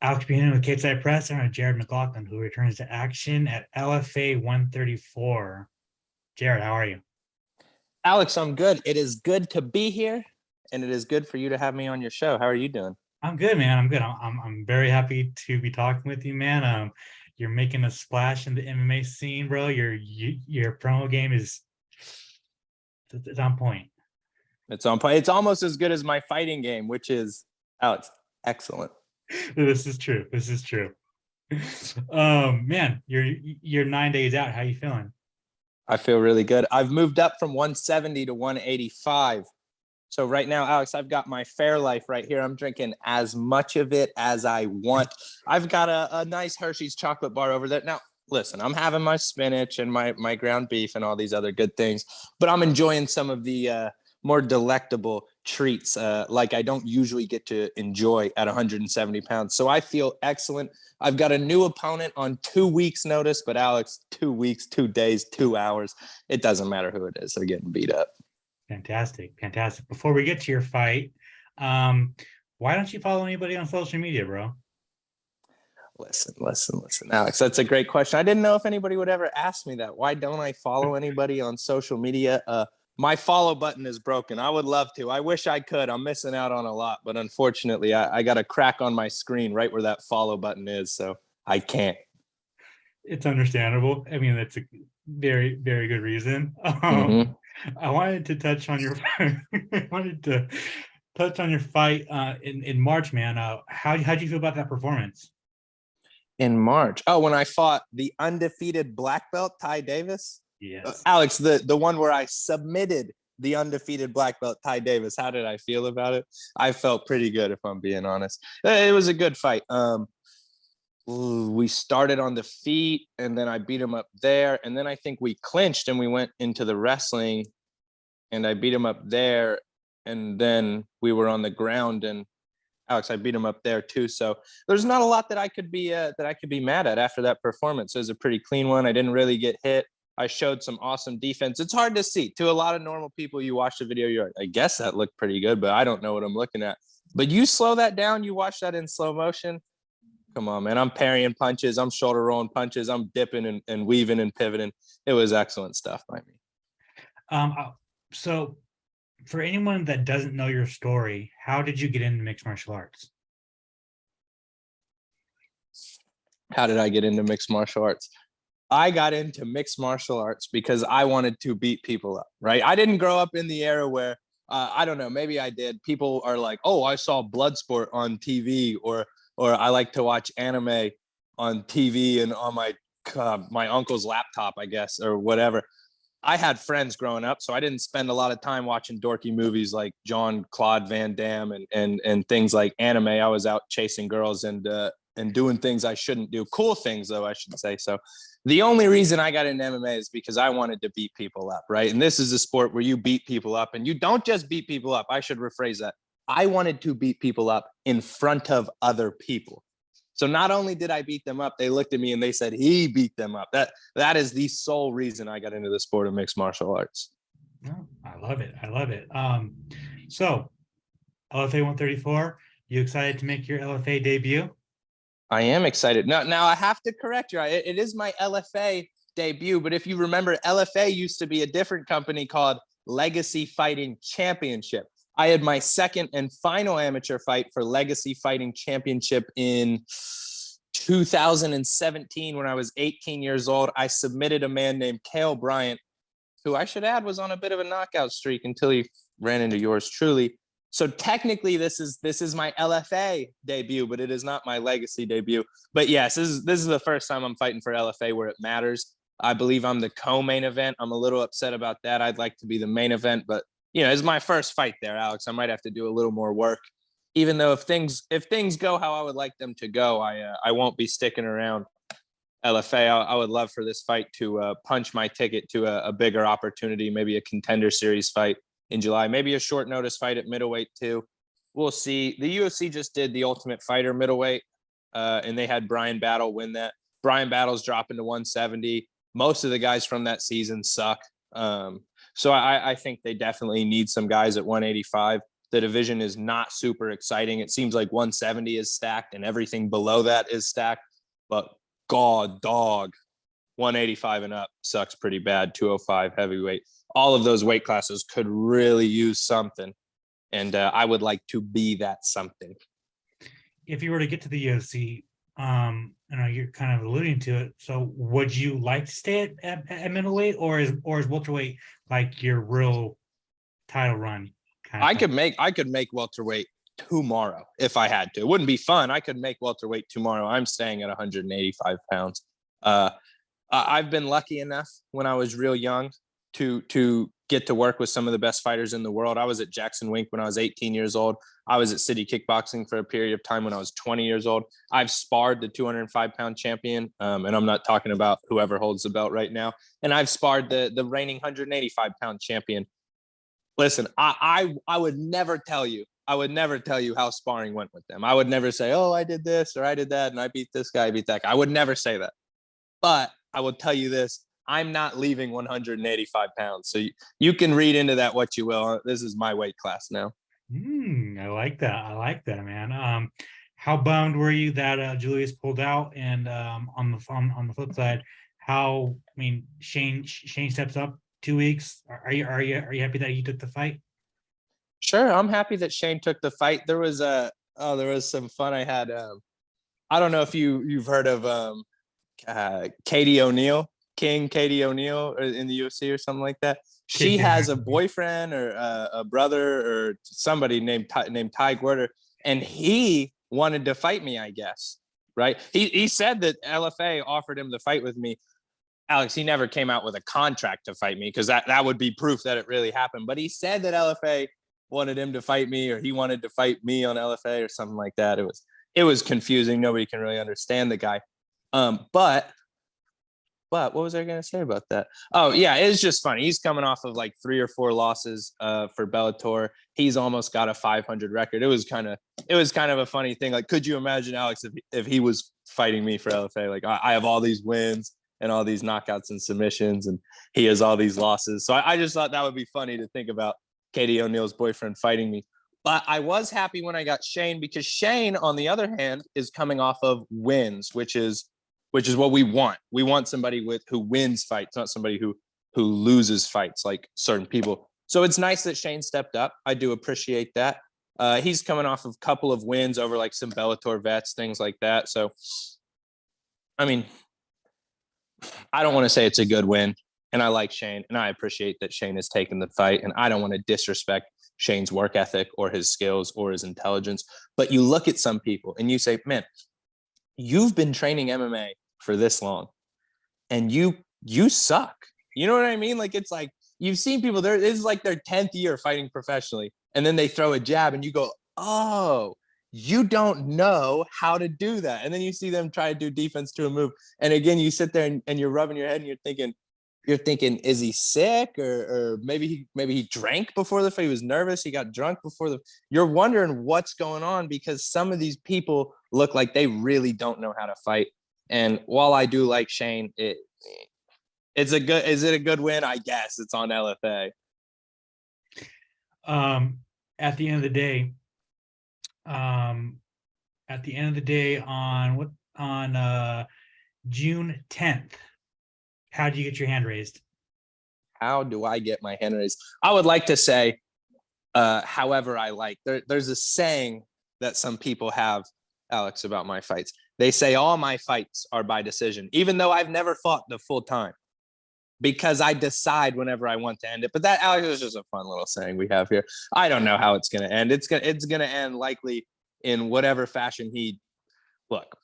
Alex Buchanan with Stateside Press and Jared McLaughlin, who returns to action at LFA 134. Jared, how are you? Alex, I'm good. It is good to be here, and it is good for you to have me on your show. How are you doing? I'm good, man. I'm good. I'm very happy to be talking with you, man. You're making a splash in the MMA scene, bro. Your promo game is it's on point. It's on point. It's almost as good as my fighting game, which is Alex, excellent. This is true. This is true. Man, you're 9 days out. How you feeling? I feel really good. I've moved up from 170 to 185. So right now, Alex, I've got my Fairlife right here. I'm drinking as much of it as I want. I've got a nice Hershey's chocolate bar over there. Now, listen, I'm having my spinach and my ground beef and all these other good things, but I'm enjoying some of the more delectable treats like I don't usually get to enjoy at 170 pounds. So I feel excellent. I've got a new opponent on 2 weeks notice, but Alex, 2 weeks, 2 days, 2 hours, it doesn't matter who it is. They're getting beat up. Fantastic, fantastic. Before we get to your fight, why don't you follow anybody on social media, bro? Listen, Alex, that's a great question. I didn't know if anybody would ever ask me that. Why don't I follow anybody on social media? My follow button is broken. I would love to. I wish I could. I'm missing out on a lot, but unfortunately, I got a crack on my screen right where that follow button is, so I can't. It's understandable. I mean, that's a very, very good reason. Mm-hmm. I wanted to touch on your I wanted to touch on your fight in March, man. How'd you feel about that performance? In March. Oh, when I fought the undefeated black belt Ty Davis. Yes. Alex, the one where I submitted the undefeated black belt Ty Davis. How did I feel about it? I felt pretty good, if I'm being honest. It was a good fight. We started on the feet, and then I beat him up there, and then I think we clinched and we went into the wrestling, and I beat him up there, and then we were on the ground, and Alex, I beat him up there too. So there's not a lot that I could be mad at after that performance. It was a pretty clean one. I didn't really get hit. I showed some awesome defense. It's hard to see. To a lot of normal people, you watch the video, you're like, I guess that looked pretty good, but I don't know what I'm looking at. But you slow that down, you watch that in slow motion. Come on, man. I'm parrying punches. I'm shoulder rolling punches. I'm dipping and weaving and pivoting. It was excellent stuff by me. So for anyone that doesn't know your story, how did you get into mixed martial arts? How did I get into mixed martial arts? I got into mixed martial arts because I wanted to beat people up, right? I didn't grow up in the era where, I don't know, maybe I did. People are like, oh, I saw Bloodsport on TV, or I like to watch anime on TV and on my uncle's laptop, I guess, or whatever. I had friends growing up, so I didn't spend a lot of time watching dorky movies like Jean-Claude Van Damme and things like anime. I was out chasing girls and doing things I shouldn't do. Cool things, though, I should say. So the only reason I got into MMA is because I wanted to beat people up, right? And this is a sport where you beat people up, and you don't just beat people up. I should rephrase that. I wanted to beat people up in front of other people. So not only did I beat them up, they looked at me and they said he beat them up. That is the sole reason I got into the sport of mixed martial arts. Oh, I love it. I love it. So LFA 134, you excited to make your LFA debut? I am excited. Now I have to correct you. It is my LFA debut, but if you remember, LFA used to be a different company called Legacy Fighting Championship. I had my second and final amateur fight for Legacy Fighting Championship in 2017 when I was 18 years old. I submitted a man named Cale Bryant, who I should add was on a bit of a knockout streak until he ran into yours truly. So technically, this is my LFA debut, but it is not my Legacy debut. But yes, this is the first time I'm fighting for LFA where it matters. I believe I'm the co-main event. I'm a little upset about that. I'd like to be the main event, but it's my first fight there, Alex. I might have to do a little more work. Even though if things go how I would like them to go, I won't be sticking around LFA. I would love for this fight to punch my ticket to a bigger opportunity, maybe a Contender Series fight in July, maybe a short notice fight at middleweight too. We'll see. The UFC just did the Ultimate Fighter middleweight, and they had Brian Battle win that. Brian Battle's dropping to 170. Most of the guys from that season suck. So I think they definitely need some guys at 185. The division is not super exciting. It seems like 170 is stacked and everything below that is stacked. But God, dog, 185 and up sucks pretty bad. 205 heavyweight. All of those weight classes could really use something. And I would like to be that something. If you were to get to the UFC, I know you're kind of alluding to it. So would you like to stay at middleweight, or is welterweight like your real title run? I could make welterweight tomorrow if I had to. It wouldn't be fun. I could make welterweight tomorrow. I'm staying at 185 pounds. I've been lucky enough when I was real young to get to work with some of the best fighters in the world. I was at Jackson Wink when I was 18 years old. I was at City Kickboxing for a period of time when I was 20 years old. I've sparred the 205-pound champion, and I'm not talking about whoever holds the belt right now. And I've sparred the reigning 185-pound champion. Listen, I would never tell you. I would never tell you how sparring went with them. I would never say, oh, I did this or I did that and I beat this guy, I beat that guy. I would never say that. But I will tell you this. I'm not leaving 185 pounds. So you can read into that what you will. This is my weight class now. I like that. I like that, man. How bummed were you that Julius pulled out? And on the flip side, Shane steps up 2 weeks. Are you happy that he took the fight? Sure, I'm happy that Shane took the fight. There was some fun I had. I don't know if you've heard of Katie O'Neill. King Katie O'Neill in the UFC or something like that. She has a boyfriend or a brother or somebody named Ty Guerter, and he wanted to fight me, I guess. Right? He said that LFA offered him to fight with me. Alex, he never came out with a contract to fight me because that would be proof that it really happened. But he said that LFA wanted him to fight me, or he wanted to fight me on LFA or something like that. It was confusing. Nobody can really understand the guy. But what was I going to say about that? Oh, yeah, it's just funny. He's coming off of like 3 or 4 losses for Bellator. He's almost got a 500 record. It was kind of a funny thing. Like, could you imagine, Alex, if he was fighting me for LFA? Like, I have all these wins and all these knockouts and submissions, and he has all these losses. So I just thought that would be funny to think about Katie O'Neill's boyfriend fighting me. But I was happy when I got Shane, because Shane, on the other hand, is coming off of wins, which is what we want. We want somebody who wins fights, not somebody who loses fights like certain people. So it's nice that Shane stepped up. I do appreciate that. He's coming off of a couple of wins over like some Bellator vets, things like that. So, I mean, I don't want to say it's a good win, and I like Shane, and I appreciate that Shane has taken the fight, and I don't want to disrespect Shane's work ethic or his skills or his intelligence. But you look at some people and you say, man, you've been training MMA for this long and you suck. You know what I mean? Like, it's like, you've seen people there. This is like their 10th year fighting professionally. And then they throw a jab and you go, oh, you don't know how to do that. And then you see them try to do defense to a move. And again, you sit there and you're rubbing your head and you're thinking, is he sick? Or maybe he drank before the fight. He was nervous. He got drunk before you're wondering what's going on, because some of these people look like they really don't know how to fight. And while I do like Shane, is it a good win? I guess it's on LFA. At the end of the day, on June 10th, how do you get your hand raised? How do I get my hand raised? I would like to say, however I like. There's a saying that some people have, Alex, about my fights. They say all my fights are by decision, even though I've never fought the full time, because I decide whenever I want to end it. But that, Alex, is just a fun little saying we have here. I don't know how it's going to end. It's going to end likely in whatever fashion look.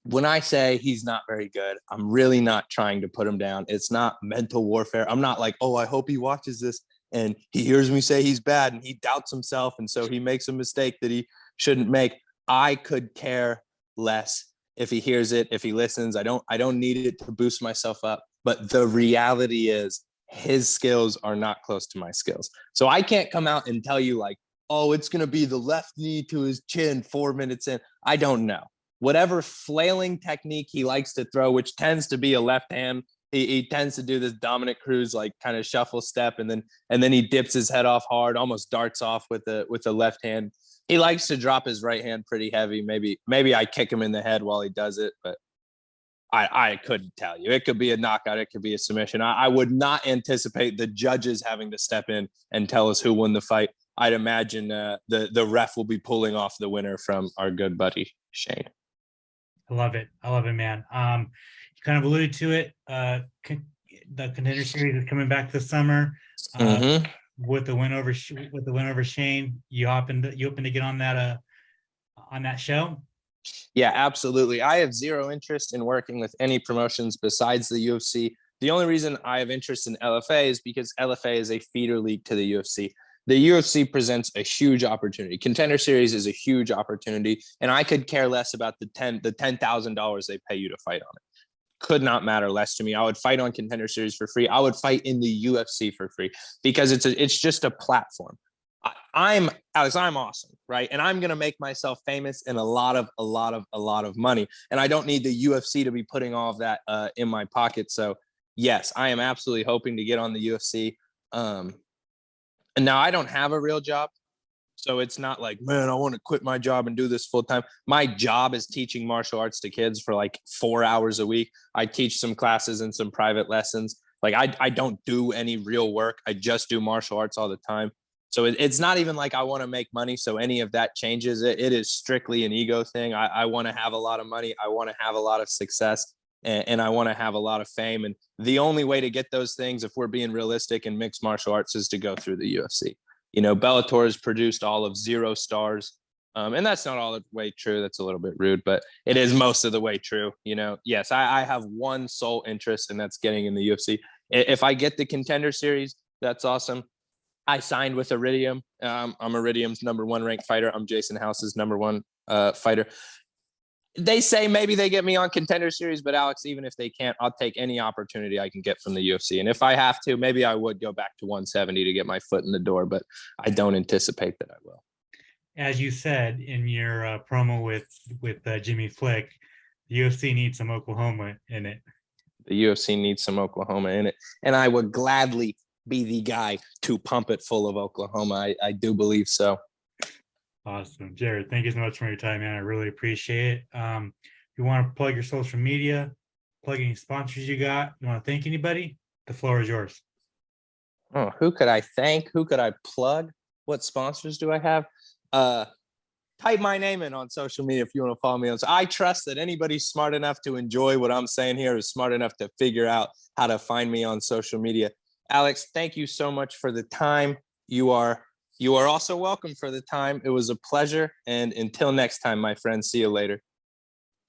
When I say he's not very good, I'm really not trying to put him down. It's not mental warfare. I'm not like, oh, I hope he watches this and he hears me say he's bad and he doubts himself, and so he makes a mistake that he shouldn't make. I could care less if he hears it, if he listens. I don't need it to boost myself up. But the reality is his skills are not close to my skills. So I can't come out and tell you like, oh, it's going to be the left knee to his chin 4 minutes in. I don't know. Whatever flailing technique he likes to throw, which tends to be a left hand He tends to do this Dominic Cruz like kind of shuffle step, and then he dips his head off hard, almost darts off with the left hand. He likes to drop his right hand pretty heavy. Maybe I kick him in the head while he does it, but I couldn't tell you. It could be a knockout. It could be a submission. I would not anticipate the judges having to step in and tell us who won the fight. I'd imagine the ref will be pulling off the winner from our good buddy Shane. I love it. I love it, man. You kind of alluded to it. The Contender Series is coming back this summer. With the win over Shane, you hoping to get on that show? Yeah, absolutely. I have zero interest in working with any promotions besides the UFC. The only reason I have interest in LFA is because LFA is a feeder league to the UFC. The UFC presents a huge opportunity. Contender Series is a huge opportunity, and I could care less about the $10,000 they pay you to fight on it. Could not matter less to me. I would fight on Contender Series for free. I would fight in the UFC for free because it's just a platform. I'm Alex. I'm awesome, right? And I'm gonna make myself famous and a lot of money. And I don't need the UFC to be putting all of that in my pocket. So yes, I am absolutely hoping to get on the UFC. And now I don't have a real job, so it's not like, man, I want to quit my job and do this full time. My job is teaching martial arts to kids for like 4 hours a week. I teach some classes and some private lessons. Like I don't do any real work. I just do martial arts all the time. So it's not even like I want to make money. So any of that changes it. It is strictly an ego thing. I want to have a lot of money. I want to have a lot of success, and I want to have a lot of fame. And the only way to get those things, if we're being realistic in mixed martial arts, is to go through the UFC. You know, Bellator has produced all of 0 stars. And that's not all the way true. That's a little bit rude, but it is most of the way true. You know, yes, I have one sole interest, and that's getting in the UFC. If I get the Contender Series, that's awesome. I signed with Iridium. I'm Iridium's #1 ranked fighter. I'm Jason House's #1 fighter. They say maybe they get me on Contender Series, but Alex, even if they can't, I'll take any opportunity I can get from the UFC. And if I have to, maybe I would go back to 170 to get my foot in the door, but I don't anticipate that I will. As you said in your promo with Jimmy Flick, the UFC needs some Oklahoma in it. The UFC needs some Oklahoma in it, and I would gladly be the guy to pump it full of Oklahoma. I do believe so. Awesome. Jared, thank you so much for your time, man. I really appreciate it. If you want to plug your social media, plug any sponsors you got, you want to thank anybody, the floor is yours. Oh, who could I thank? Who could I plug? What sponsors do I have? Type my name in on social media if you want to follow me on. So I trust that anybody smart enough to enjoy what I'm saying here is smart enough to figure out how to find me on social media. Alex, thank you so much for the time. You are also welcome for the time. It was a pleasure. And until next time, my friends, see you later.